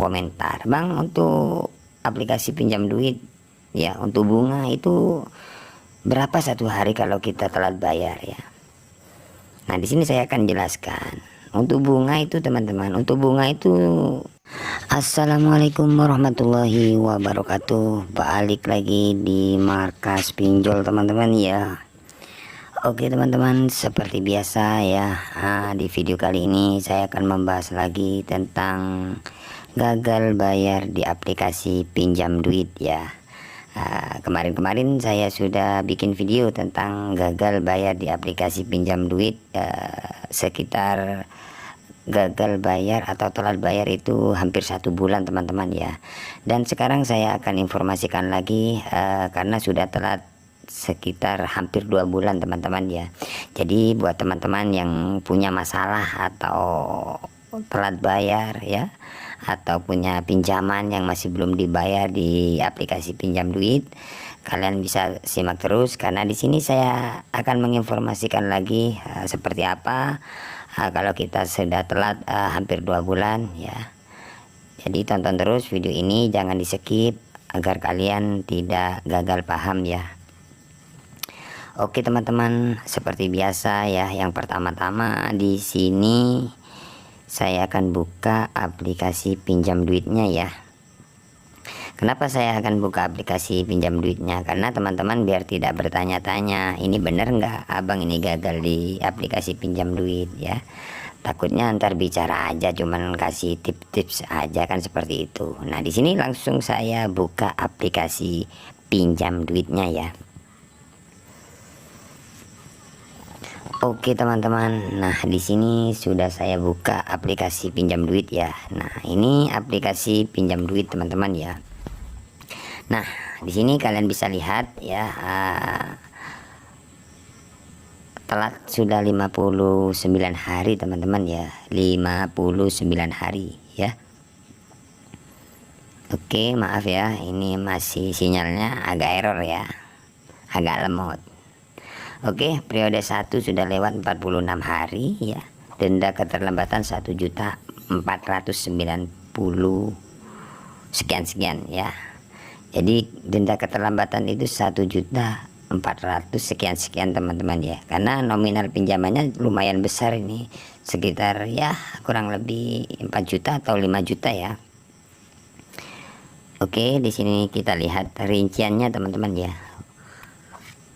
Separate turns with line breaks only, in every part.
komentar, Bang, untuk aplikasi pinjam duit ya, untuk bunga itu berapa satu hari kalau kita telat bayar ya. Nah, di sini saya akan jelaskan. Untuk bunga itu teman-teman, untuk bunga itu Assalamualaikum warahmatullahi wabarakatuh. Balik lagi di Markas Pinjol teman-teman ya. Oke teman-teman, seperti biasa ya, di video kali ini saya akan membahas lagi tentang gagal bayar di aplikasi pinjam duit ya. Kemarin-kemarin saya sudah bikin video tentang gagal bayar di aplikasi pinjam duit, sekitar gagal bayar atau telat bayar itu hampir 1 bulan teman-teman ya. Dan sekarang saya akan informasikan lagi, karena sudah telat sekitar hampir 2 bulan teman-teman ya. Jadi buat teman-teman yang punya masalah atau telat bayar ya, atau punya pinjaman yang masih belum dibayar di aplikasi pinjam duit, kalian bisa simak terus karena di sini saya akan menginformasikan lagi seperti apa kalau kita sudah telat hampir 2 bulan ya. Jadi tonton terus video ini, jangan di skip agar kalian tidak gagal paham ya. Oke teman-teman, seperti biasa ya, yang pertama-tama di sini saya akan buka aplikasi pinjam duitnya ya. Kenapa saya akan buka aplikasi pinjam duitnya? Karena teman-teman biar tidak bertanya-tanya, ini bener nggak abang ini gagal di aplikasi pinjam duit ya. Takutnya ntar bicara aja cuman kasih tips-tips aja kan, seperti itu. Nah di sini langsung saya buka aplikasi pinjam duitnya ya. Oke teman-teman, nah di sini sudah saya buka aplikasi pinjam duit ya. Nah ini aplikasi pinjam duit teman-teman ya. Nah di sini kalian bisa lihat ya, telat sudah 59 hari teman-teman ya, 59 hari ya. Oke maaf ya, ini masih sinyalnya agak error ya, agak lemot. Oke, periode 1 sudah lewat 46 hari ya. Denda keterlambatan 1.490 sekian ya. Jadi denda keterlambatan itu 1.400 sekian teman-teman ya. Karena nominal pinjamannya lumayan besar ini, sekitar ya kurang lebih 4 juta atau 5 juta ya. Oke, di sini kita lihat rinciannya teman-teman ya.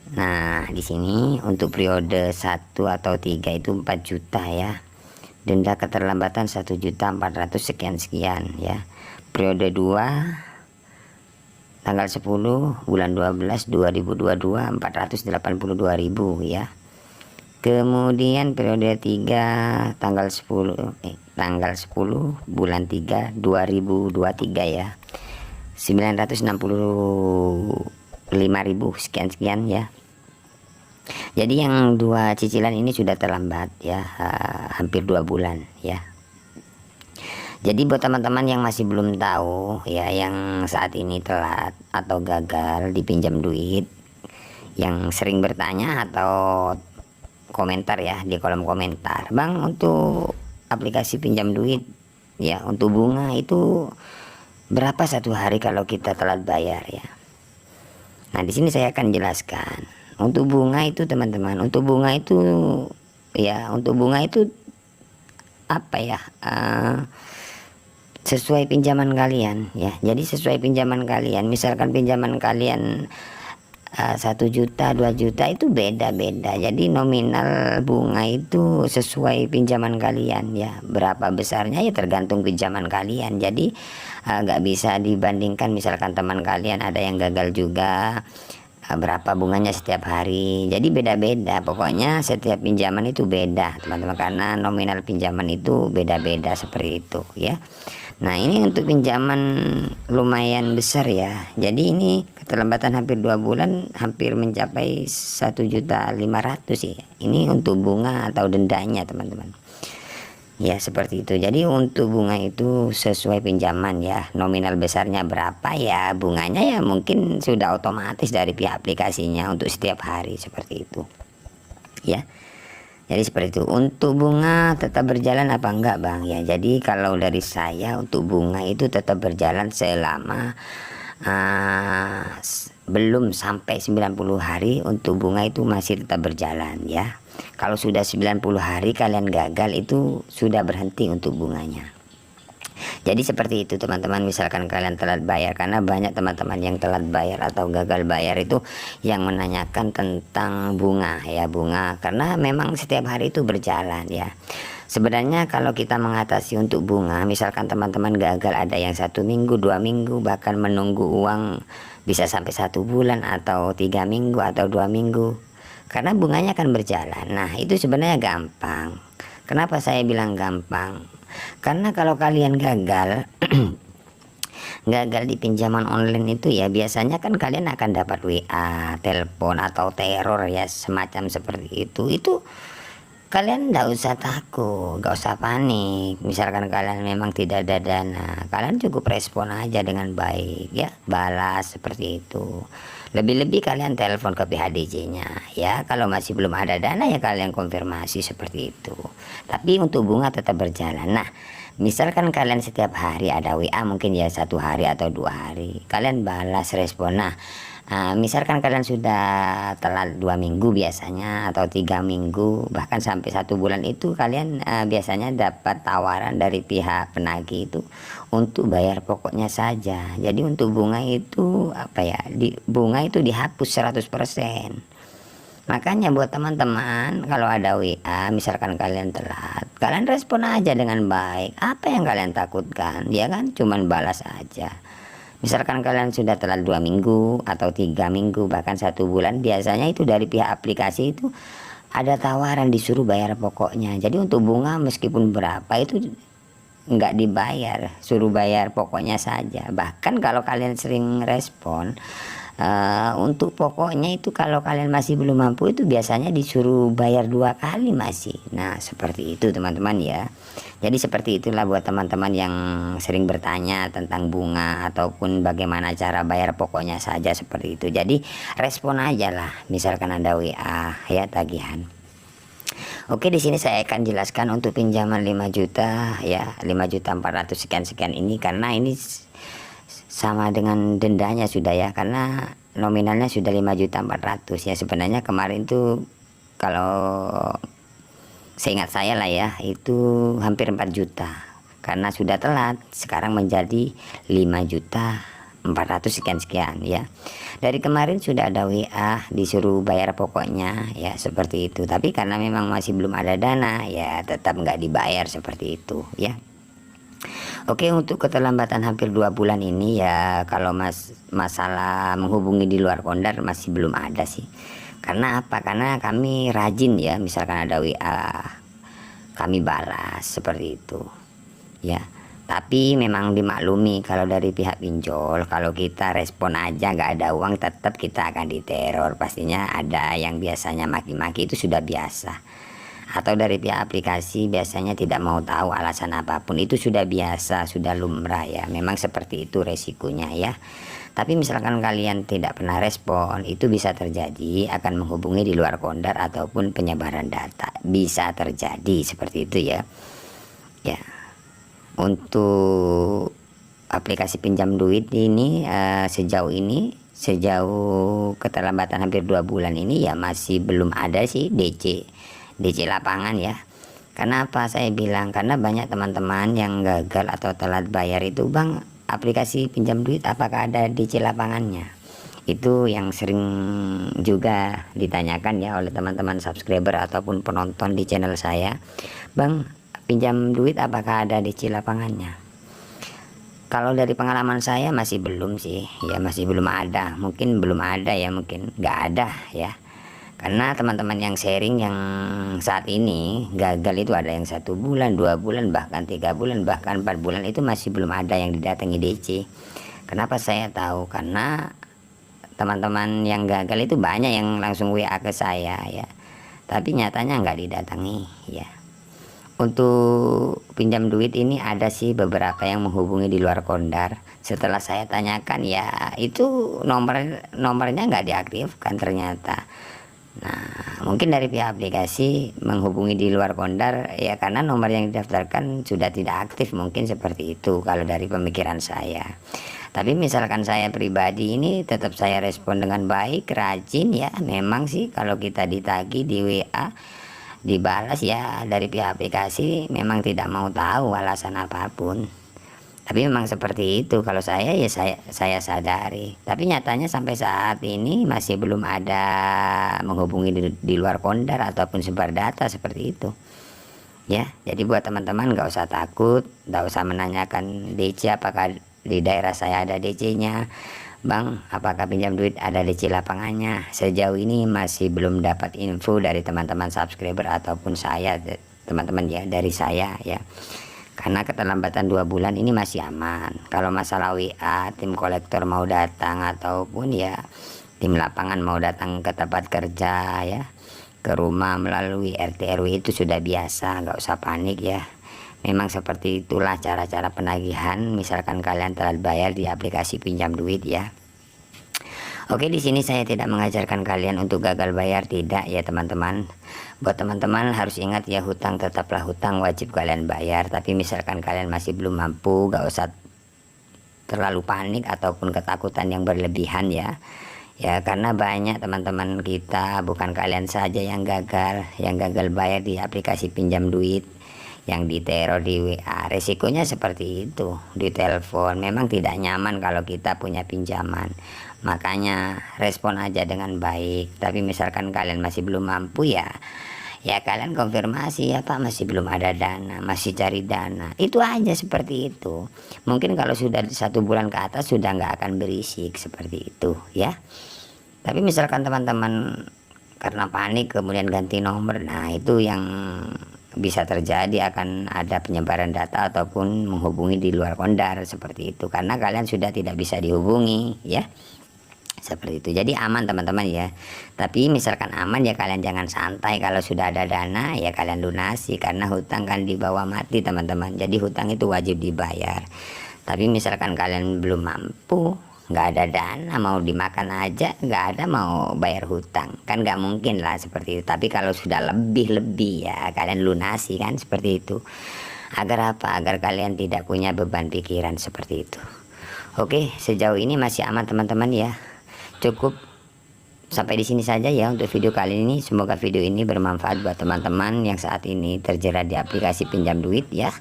Nah di sini untuk periode 1 atau 3 itu 4 juta ya. Denda keterlambatan 1.400 sekian ya. Periode 2 tanggal 10 bulan 12 2022 482.000 ya. Kemudian periode 3 tanggal 10 bulan 3 2023 ya, 965.000 sekian ya. Jadi yang 2 cicilan ini sudah terlambat ya, hampir 2 bulan ya. Jadi buat teman-teman yang masih belum tahu ya, yang saat ini telat atau gagal dipinjam duit, yang sering bertanya atau komentar ya di kolom komentar, Bang, untuk aplikasi pinjam duit ya, untuk bunga itu berapa satu hari kalau kita telat bayar ya. Nah di sini saya akan jelaskan. Untuk bunga itu teman-teman, untuk bunga itu ya, untuk bunga itu apa ya, sesuai pinjaman kalian ya. Jadi sesuai pinjaman kalian, misalkan pinjaman kalian 1 juta 2 juta itu beda-beda. Jadi nominal bunga itu sesuai pinjaman kalian ya. Berapa besarnya ya tergantung pinjaman kalian. Jadi nggak bisa dibandingkan, misalkan teman kalian ada yang gagal juga, berapa bunganya setiap hari. Jadi beda-beda, pokoknya setiap pinjaman itu beda teman-teman, karena nominal pinjaman itu beda-beda seperti itu ya. Nah ini untuk pinjaman lumayan besar ya. Jadi ini keterlambatan hampir 2 bulan, hampir mencapai 1.500.000 ya. Ini untuk bunga atau dendanya teman-teman ya, seperti itu. Jadi untuk bunga itu sesuai pinjaman ya, nominal besarnya berapa ya, bunganya ya mungkin sudah otomatis dari pihak aplikasinya untuk setiap hari, seperti itu ya. Jadi seperti itu. Untuk bunga tetap berjalan apa enggak Bang? Ya jadi kalau dari saya untuk bunga itu tetap berjalan selama belum sampai 90 hari. Untuk bunga itu masih tetap berjalan ya. Kalau sudah 90 hari kalian gagal, itu sudah berhenti untuk bunganya. Jadi seperti itu teman-teman, misalkan kalian telat bayar, karena banyak teman-teman yang telat bayar atau gagal bayar itu yang menanyakan tentang bunga ya, bunga karena memang setiap hari itu berjalan ya. Sebenarnya kalau kita mengatasi untuk bunga, misalkan teman-teman gagal ada yang 1 minggu, 2 minggu, bahkan menunggu uang bisa sampai 1 bulan atau 3 minggu atau 2 minggu, karena bunganya akan berjalan. Nah itu sebenarnya gampang. Kenapa saya bilang gampang? Karena kalau kalian gagal gagal di pinjaman online itu ya, biasanya kan kalian akan dapat WA, telepon atau teror ya, semacam seperti itu. Itu kalian nggak usah takut, nggak usah panik. Misalkan kalian memang tidak ada dana, kalian cukup respon aja dengan baik ya, balas seperti itu. Lebih-lebih kalian telepon ke pihak DJ-nya ya. Kalau masih belum ada dana ya kalian konfirmasi seperti itu. Tapi untuk bunga tetap berjalan. Nah misalkan kalian setiap hari ada WA, mungkin ya 1 hari atau 2 hari kalian balas respon. Nah misalkan kalian sudah telat 2 minggu biasanya atau 3 minggu, bahkan sampai 1 bulan, itu kalian biasanya dapat tawaran dari pihak penagih itu untuk bayar pokoknya saja. Jadi untuk bunga itu apa ya, bunga itu dihapus 100%. Makanya buat teman-teman kalau ada WA misalkan kalian telat, kalian respon aja dengan baik. Apa yang kalian takutkan ya kan, cuman balas aja. Misalkan kalian sudah telat 2 minggu atau 3 minggu bahkan 1 bulan, biasanya itu dari pihak aplikasi itu ada tawaran disuruh bayar pokoknya. Jadi untuk bunga meskipun berapa itu nggak dibayar, suruh bayar pokoknya saja. Bahkan kalau kalian sering respon untuk pokoknya itu, kalau kalian masih belum mampu itu biasanya disuruh bayar 2 kali masih. Nah seperti itu teman-teman ya. Jadi seperti itulah buat teman-teman yang sering bertanya tentang bunga ataupun bagaimana cara bayar pokoknya saja seperti itu. Jadi respon aja lah misalkan ada WA ya tagihan. Oke, di sini saya akan jelaskan untuk pinjaman 5 juta ya, 5.400.000 sekian ini, karena ini sama dengan dendanya sudah ya, karena nominalnya sudah 5.400.000 ya. Sebenarnya kemarin tuh kalau seingat saya lah ya, itu hampir 4 juta karena sudah telat, sekarang menjadi 5.400.000 sekian ya. Dari kemarin sudah ada WA disuruh bayar pokoknya ya seperti itu, tapi karena memang masih belum ada dana ya tetap nggak dibayar seperti itu ya. Oke, untuk keterlambatan hampir 2 bulan ini ya, kalau masalah menghubungi di luar Kondar masih belum ada sih. Karena apa? Karena kami rajin ya, misalkan ada WA kami balas seperti itu ya. Tapi memang dimaklumi kalau dari pihak pinjol, kalau kita respon aja nggak ada uang, tetap kita akan diteror. Pastinya ada yang biasanya maki-maki, itu sudah biasa. Atau dari pihak aplikasi biasanya tidak mau tahu alasan apapun, itu sudah biasa, sudah lumrah ya. Memang seperti itu resikonya ya. Tapi misalkan kalian tidak pernah respon, itu bisa terjadi akan menghubungi di luar Kondar ataupun penyebaran data, bisa terjadi seperti itu ya. Ya, untuk aplikasi pinjam duit ini sejauh keterlambatan hampir 2 bulan ini ya masih belum ada sih DC lapangan ya. Karena apa saya bilang, karena banyak teman-teman yang gagal atau telat bayar itu, Bang, aplikasi pinjam duit apakah ada DC lapangannya? Itu yang sering juga ditanyakan ya oleh teman-teman subscriber ataupun penonton di channel saya. Bang, pinjam duit apakah ada DC lapangannya? Kalau dari pengalaman saya masih belum sih ya, masih belum ada. Mungkin belum ada ya, mungkin nggak ada ya. Karena teman-teman yang sharing yang saat ini gagal itu ada yang 1 bulan, 2 bulan, bahkan 3 bulan, bahkan 4 bulan, itu masih belum ada yang didatangi DC. Kenapa saya tahu? Karena teman-teman yang gagal itu banyak yang langsung WA ke saya ya, tapi nyatanya nggak didatangi ya. Untuk pinjam duit ini ada sih beberapa yang menghubungi di luar Kondar. Setelah saya tanyakan ya, itu nomornya nggak diaktifkan ternyata. Nah, mungkin dari pihak aplikasi menghubungi di luar Kondar ya, karena nomor yang didaftarkan sudah tidak aktif, mungkin seperti itu kalau dari pemikiran saya. Tapi misalkan saya pribadi ini tetap saya respon dengan baik, rajin ya. Memang sih kalau kita ditagih di WA dibalas ya, dari pihak aplikasi memang tidak mau tahu alasan apapun. Tapi memang seperti itu kalau saya ya, saya sadari. Tapi nyatanya sampai saat ini masih belum ada menghubungi di luar Kondar ataupun sebar data seperti itu ya. Jadi buat teman-teman nggak usah takut, nggak usah menanyakan DC apakah di daerah saya ada DC-nya, Bang, apakah pinjam duit ada DC lapangannya. Sejauh ini masih belum dapat info dari teman-teman subscriber ataupun saya, teman-teman ya, dari saya ya. Karena keterlambatan 2 bulan ini masih aman. Kalau masalah WA, tim kolektor mau datang ataupun ya tim lapangan mau datang ke tempat kerja ya, ke rumah melalui RT RW, itu sudah biasa, nggak usah panik ya. Memang seperti itulah cara-cara penagihan misalkan kalian telat bayar di aplikasi pinjam duit ya. Oke, di sini saya tidak mengajarkan kalian untuk gagal bayar, tidak ya teman-teman. Buat teman-teman harus ingat ya, hutang tetaplah hutang, wajib kalian bayar. Tapi misalkan kalian masih belum mampu, gak usah terlalu panik ataupun ketakutan yang berlebihan ya. Ya, karena banyak teman-teman kita, bukan kalian saja yang gagal bayar di aplikasi pinjam duit, yang diteror di WA. Resikonya seperti itu, ditelepon. Memang tidak nyaman kalau kita punya pinjaman, makanya respon aja dengan baik. Tapi misalkan kalian masih belum mampu ya kalian konfirmasi ya, Pak masih belum ada dana, masih cari dana, itu aja, seperti itu. Mungkin kalau sudah 1 bulan ke atas sudah nggak akan berisik seperti itu ya. Tapi misalkan teman-teman karena panik kemudian ganti nomor, nah itu yang bisa terjadi, akan ada penyebaran data ataupun menghubungi di luar Kondar seperti itu, karena kalian sudah tidak bisa dihubungi ya, seperti itu. Jadi aman teman-teman ya. Tapi misalkan aman ya, kalian jangan santai. Kalau sudah ada dana ya kalian lunasi, karena hutang kan dibawa mati teman-teman. Jadi hutang itu wajib dibayar. Tapi misalkan kalian belum mampu, nggak ada dana, mau dimakan aja nggak ada, mau bayar hutang kan nggak mungkin lah seperti itu. Tapi kalau sudah lebih ya kalian lunasi kan, seperti itu. Agar apa? Agar kalian tidak punya beban pikiran seperti itu. Oke, sejauh ini masih aman teman-teman ya. Cukup sampai di sini saja ya untuk video kali ini. Semoga video ini bermanfaat buat teman-teman yang saat ini terjerat di aplikasi pinjam duit ya.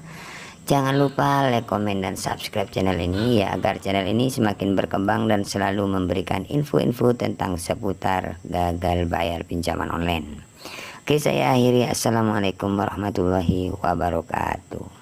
Jangan lupa like, komen, dan subscribe channel ini ya, agar channel ini semakin berkembang dan selalu memberikan info-info tentang seputar gagal bayar pinjaman online. Oke, saya akhiri. Assalamualaikum warahmatullahi wabarakatuh.